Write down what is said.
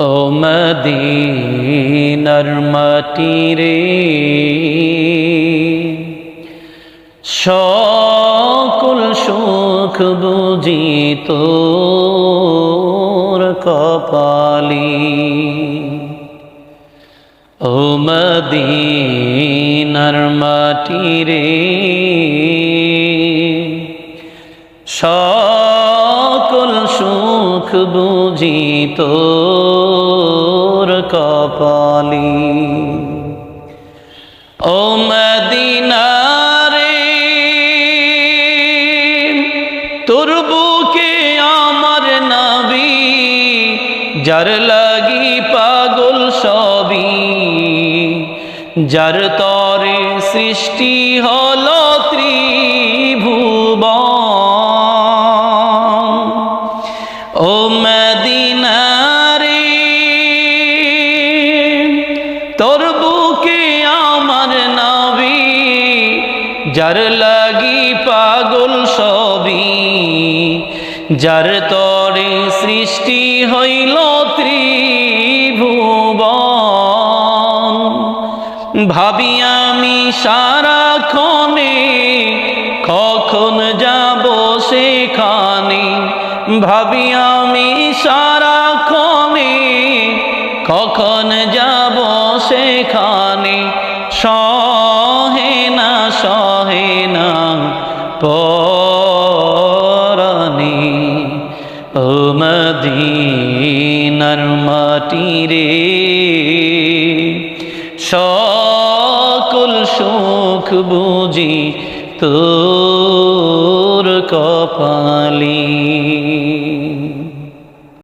ও মদিনার মাটি রে, সকল সুখ বুঝি তোর কপালি। ও মদিনার মাটি রে, সকল সুখ বুঝি তোর কপালি। ও মদিনা রে, তোর বুকে আমার নবী, যার লাগি পাগল সবই, যার তরে সৃষ্টি হলো ত্রিভুবন। ও মদিনা রে, তোর বুকে আমার নবী, যার লাগি পাগল সবই, যার তরে সৃষ্টি হইল ত্রিভুবন। ভাবি আমি সারাক্ষণে, কখন যাব সেখানে। ভাবি আমি সারাক্ষণে, কখন যাব সেখানে। সহে না পরাণে। ও মদিনার মাটি রে, সকল সুখ বুঝি তোর কপালি।